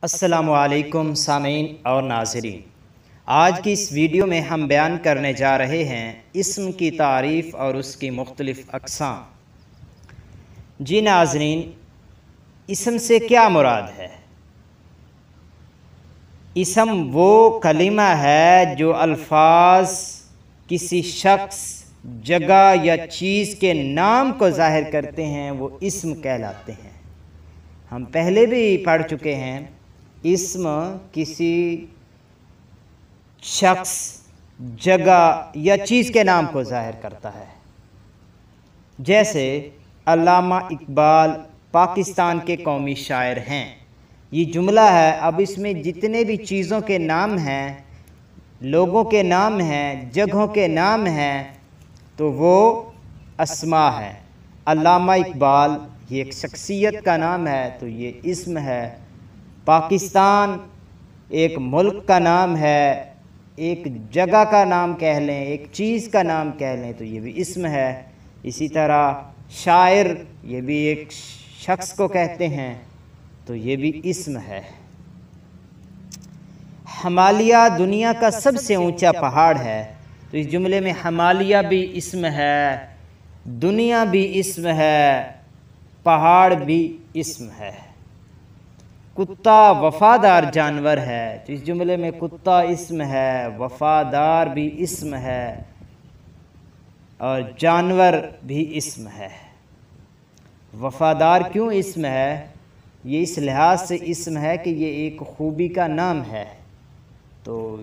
السلام علیکم سامعین اور ناظرین، آج کی اس ویڈیو میں ہم بیان کرنے جا رہے ہیں اسم کی تعریف اور اس کی مختلف اقسام۔ جی ناظرین، اسم سے کیا مراد ہے؟ اسم وہ کلمہ ہے جو الفاظ کسی شخص، جگہ یا چیز کے نام کو ظاہر کرتے ہیں، وہ اسم کہلاتے ہیں۔ ہم پہلے بھی پڑھ چکے ہیں، اسم کسی شخص، جگہ یا چیز کے نام کو ظاہر کرتا ہے۔ جیسے علامہ اقبال پاکستان کے قومی شاعر ہیں، یہ جملہ ہے۔ اب اس میں جتنے بھی چیزوں کے نام ہیں، لوگوں کے نام ہیں، جگہوں کے نام ہیں، تو وہ اسماء ہے۔ علامہ اقبال یہ ایک شخصیت کا نام ہے تو یہ اسم ہے۔ پاکستان ایک ملک کا نام ہے، ایک جگہ کا نام کہہ لیں، ایک چیز کا نام کہہ لیں تو یہ بھی اسم ہے۔ اسی طرح شاعر، یہ بھی ایک شخص کو کہتے ہیں تو یہ بھی اسم ہے۔ ہمالیہ دنیا کا سب سے اونچا پہاڑ ہے تو اس جملے میں ہمالیہ بھی اسم ہے، دنیا بھی اسم ہے، پہاڑ بھی اسم ہے۔ کتا وفادار جانور ہے تو اس جملے میں کتا اسم ہے، وفادار بھی اسم ہے اور جانور بھی اسم ہے۔ وفادار کیوں اسم ہے؟ یہ اس لحاظ سے اسم ہے کہ یہ ایک خوبی کا نام ہے، تو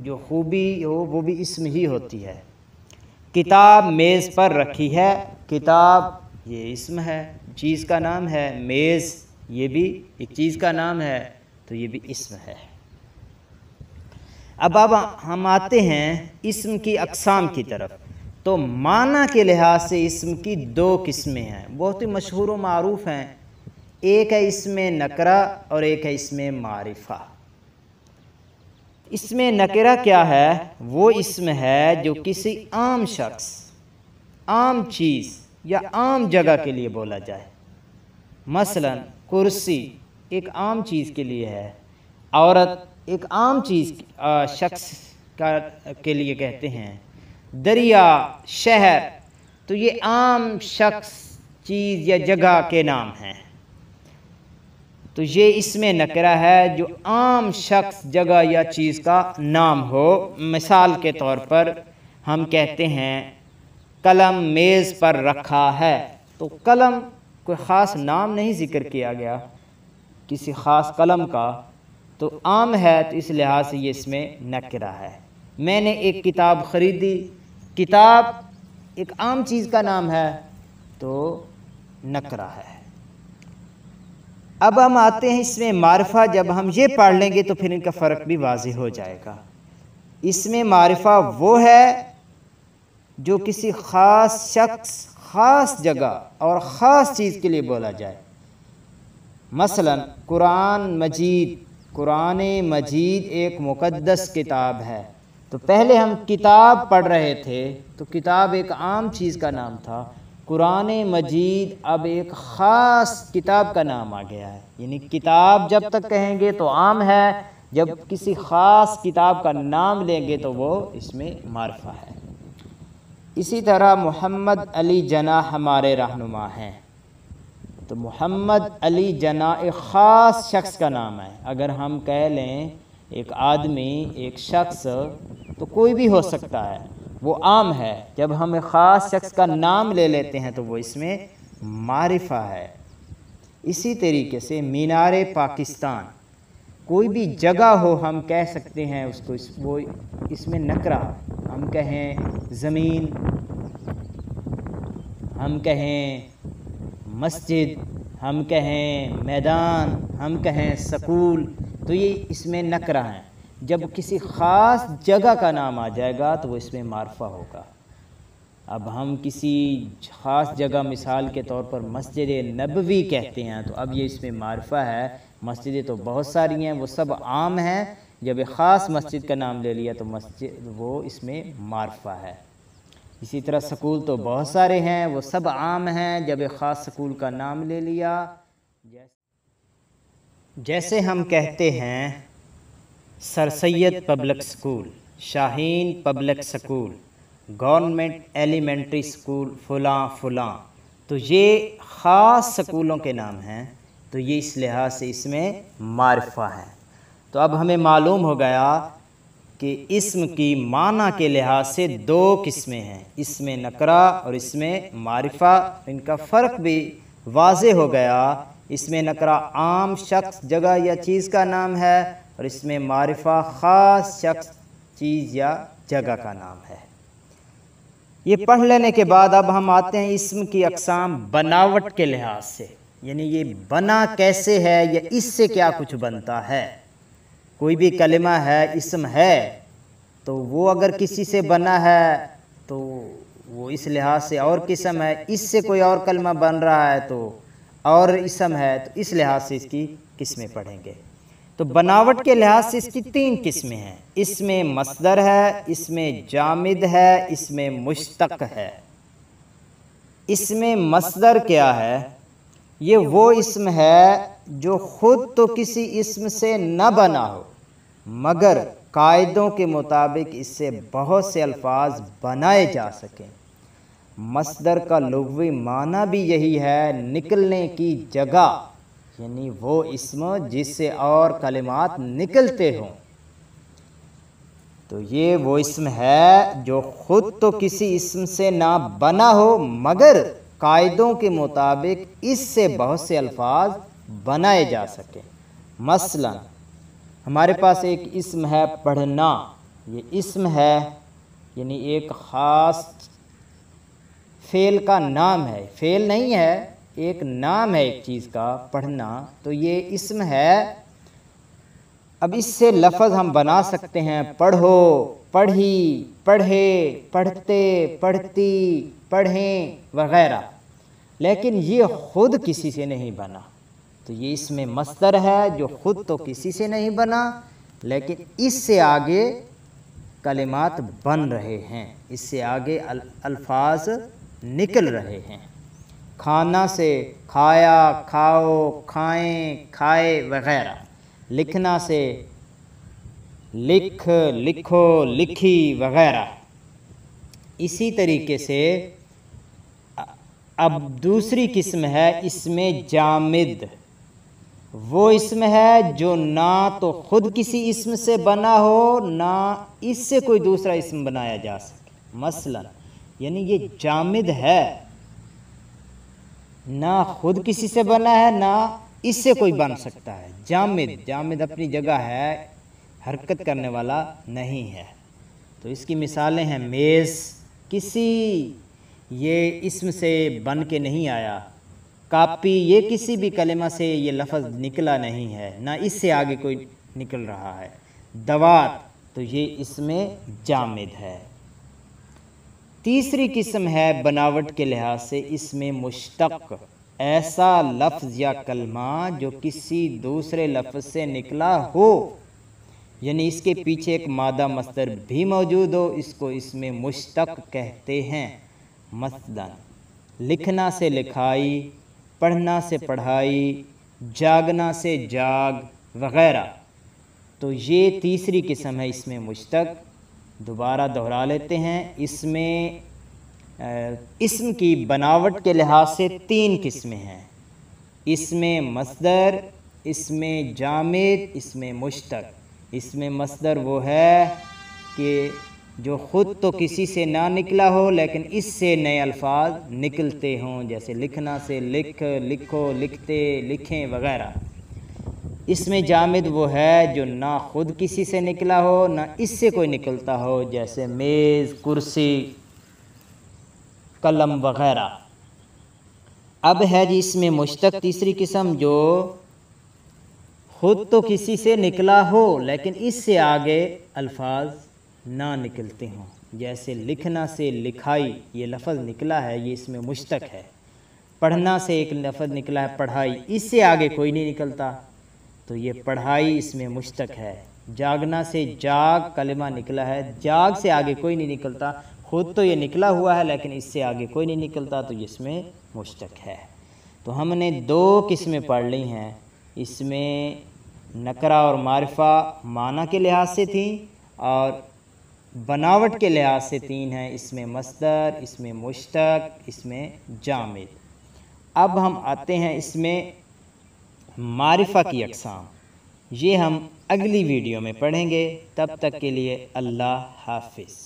جو خوبی ہو وہ بھی اسم ہی ہوتی ہے۔ کتاب میز پر رکھی ہے، کتاب یہ اسم ہے، چیز کا نام ہے۔ میز یہ بھی ایک چیز کا نام ہے تو یہ بھی اسم ہے۔ اب ہم آتے ہیں اسم کی اقسام کی طرف۔ تو معنی کے لحاظ سے اسم کی دو قسمیں ہیں، بہت ہی مشہور و معروف ہیں۔ ایک ہے اسم نکرہ اور ایک ہے اسم معرفہ۔ اسم نکرہ کیا ہے؟ وہ اسم ہے جو کسی عام شخص، عام چیز یا عام جگہ کے لیے بولا جائے۔ مثلا کرسی ایک عام چیز کے لیے ہے، عورت ایک عام چیز شخص کے لیے کہتے ہیں، دریا، شہر، تو یہ عام شخص، چیز یا جگہ کے نام ہیں۔ تو یہ اسم نکرہ ہے جو عام شخص، جگہ یا چیز کا نام ہو۔ مثال کے طور پر ہم کہتے ہیں قلم میز پر رکھا ہے، تو قلم کوئی خاص نام نہیں ذکر کیا گیا کسی خاص قلم کا، تو عام ہے تو اس لحاظ سے یہ اسم نکرہ ہے۔ میں نے ایک کتاب خریدی، کتاب ایک عام چیز کا نام ہے تو نکرہ ہے۔ اب ہم آتے ہیں اسم معرفہ۔ جب ہم یہ پڑھ لیں گے تو پھر ان کا فرق بھی واضح ہو جائے گا۔ اسم معرفہ وہ ہے جو کسی خاص شخص، خاص جگہ اور خاص چیز کے لیے بولا جائے۔ مثلا قرآن مجید، قرآن مجید ایک مقدس کتاب ہے، تو پہلے ہم کتاب پڑھ رہے تھے تو کتاب ایک عام چیز کا نام تھا، قرآن مجید اب ایک خاص کتاب کا نام آ گیا ہے۔ یعنی کتاب جب تک کہیں گے تو عام ہے، جب کسی خاص کتاب کا نام لیں گے تو وہ اسم معرفہ ہے۔ اسی طرح محمد علی جناح ہمارے رہنما ہیں، تو محمد علی جناح ایک خاص شخص کا نام ہے۔ اگر ہم کہہ لیں ایک آدمی، ایک شخص، تو کوئی بھی ہو سکتا ہے، وہ عام ہے۔ جب ہم ایک خاص شخص کا نام لے لیتے ہیں تو وہ اسم معرفہ ہے۔ اسی طریقے سے مینار پاکستان، کوئی بھی جگہ ہو ہم کہہ سکتے ہیں اس کو، وہ اسم نکرہ۔ ہم کہیں زمین، ہم کہیں مسجد، ہم کہیں میدان، ہم کہیں سکول، تو یہ اسم نکرہ ہیں۔ جب کسی خاص جگہ کا نام آ جائے گا تو وہ اسم معرفہ ہوگا۔ اب ہم کسی خاص جگہ، مثال کے طور پر مسجد نبوی کہتے ہیں تو اب یہ اسم معرفہ ہے۔ مسجدیں تو بہت ساری ہیں، وہ سب عام ہیں، جب ایک خاص مسجد کا نام لے لیا تو مسجد وہ اسم معرفہ ہے۔ اسی طرح سکول تو بہت سارے ہیں، وہ سب عام ہیں، جب ایک خاص سکول کا نام لے لیا۔ جیسے ہم کہتے ہیں sir Syed public school, Shaheen public school, government elementary school فلاں فلاں، تو یہ خاص سکولوں کے نام ہیں، تو یہ اس لحاظ سے اس میں معرفہ ہے۔ تو اب ہمیں معلوم ہو گیا کہ اسم کی معنی کے لحاظ سے دو قسمیں ہیں، اسم نکرہ اور اسم معرفہ، ان کا فرق بھی واضح ہو گیا۔ اسم نکرہ عام شخص، جگہ یا چیز کا نام ہے، اور اسم معرفہ خاص شخص، چیز یا جگہ کا نام ہے۔ یہ پڑھ لینے کے بعد اب ہم آتے ہیں اسم کی اقسام بناوٹ کے لحاظ سے، یعنی یہ بنا کیسے ہے یا اس سے کیا کچھ بنتا ہے۔ کوئی بھی کلمہ ہے، اسم ہے، تو وہ اگر کسی سے بنا ہے تو وہ اس لحاظ سے اور قسم ہے، اس سے کوئی اور کلمہ بن رہا ہے تو اور اسم ہے، تو اس لحاظ سے اس کی قسمیں پڑھیں گے۔ تو بناوٹ کے لحاظ سے اس کی تین قسمیں ہیں، اسم مصدر ہے، اسم جامد ہے، اسم مشتق ہے۔ اسم مصدر کیا ہے؟ یہ وہ اسم ہے جو خود تو کسی اسم سے نہ بنا ہو، مگر قاعدوں کے مطابق اس سے بہت سے الفاظ بنائے جا سکیں۔ مصدر کا لغوی معنی بھی یہی ہے، نکلنے کی جگہ، یعنی وہ اسم جس سے اور کلمات نکلتے ہوں۔ تو یہ وہ اسم ہے جو خود تو کسی اسم سے نہ بنا ہو، مگر قاعدوں کے مطابق اس سے بہت سے الفاظ بنائے جا سکیں۔ مثلا ہمارے پاس ایک اسم ہے پڑھنا، یہ اسم ہے یعنی ایک خاص فعل کا نام ہے، فعل نہیں ہے، ایک نام ہے ایک چیز کا، پڑھنا، تو یہ اسم ہے۔ اب اس سے لفظ ہم بنا سکتے ہیں پڑھو، پڑھی، پڑھے، پڑھتے، پڑھتی، پڑھیں وغیرہ، لیکن یہ خود کسی سے نہیں بنا، تو یہ اسم مصدر ہے جو خود تو کسی سے نہیں بنا، لیکن اس سے آگے کلمات بن رہے ہیں، اس سے آگے الفاظ نکل رہے ہیں۔ کھانا سے کھایا، کھاؤ، کھائیں، کھائے وغیرہ۔ لکھنا سے لکھ، لکھو، لکھی وغیرہ۔ اسی طریقے سے اب دوسری قسم ہے اسم جامد، وہ اسم ہے جو نہ تو خود کسی اسم سے بنا ہو، نہ اس سے کوئی دوسرا اسم بنایا جا سکے۔ مثلا یعنی یہ جامد ہے، نہ خود کسی سے بنا ہے، نہ اس سے کوئی بن سکتا ہے۔ جامد، جامد اپنی جگہ ہے، حرکت کرنے والا نہیں ہے۔ تو اس کی مثالیں ہیں میز، کسی یہ اسم سے بن کے نہیں آیا۔ کاپی، یہ کسی بھی کلمہ سے یہ لفظ نکلا نہیں ہے، نہ اس سے آگے کوئی نکل رہا ہے۔ دوات، تو یہ اسم جامد ہے۔ تیسری قسم ہے بناوٹ کے لحاظ سے اسم مشتق، ایسا لفظ یا کلمہ جو کسی دوسرے لفظ سے نکلا ہو، یعنی اس کے پیچھے ایک مادہ مصدر بھی موجود ہو، اس کو اسم مشتق کہتے ہیں۔ مثلا لکھنا سے لکھائی، پڑھنا سے پڑھائی، جاگنا سے جاگ وغیرہ۔ تو یہ تیسری قسم ہے اسم مشتق۔ دوبارہ دہرا لیتے ہیں، اسم کی بناوٹ کے لحاظ سے تین قسمیں ہیں، اسم مصدر، اسم جامد، اسم مشتق۔ اسم مصدر وہ ہے کہ جو خود تو کسی سے نہ نکلا ہو لیکن اس سے نئے الفاظ نکلتے ہوں، جیسے لکھنا سے لکھ، لکھو، لکھتے، لکھیں وغیرہ۔ اسم جامد وہ ہے جو نہ خود کسی سے نکلا ہو، نہ اس سے کوئی نکلتا ہو، جیسے میز، کرسی، قلم وغیرہ۔ اب ہے جی اسم مشتق، تیسری قسم، جو خود تو کسی سے نکلا ہو لیکن اس سے آگے الفاظ نہ نکلتے ہوں، جیسے لکھنا سے لکھائی، یہ لفظ نکلا ہے، یہ اسم مشتق ہے۔ پڑھنا سے ایک لفظ نکلا ہے پڑھائی، اس سے آگے کوئی نہیں نکلتا، تو یہ پڑھائی اسم مشتق ہے۔ جاگنا سے جاگ کلمہ نکلا ہے، جاگ سے آگے کوئی نہیں نکلتا، خود تو یہ نکلا ہوا ہے لیکن اس سے آگے کوئی نہیں نکلتا، تو یہ اسم مشتق ہے۔ تو ہم نے دو قسمیں پڑھ لی ہیں، اس میں نکرہ اور معرفہ معنی کے لحاظ سے تھیں اور بناوٹ کے لحاظ سے 3 ہیں، اس میں مصدر، اس میں مشتق، اس میں جامد۔ اب ہم آتے ہیں اس میں معرفہ کی اقسام، یہ ہم اگلی ویڈیو میں پڑھیں گے۔ تب تک کے لیے اللہ حافظ۔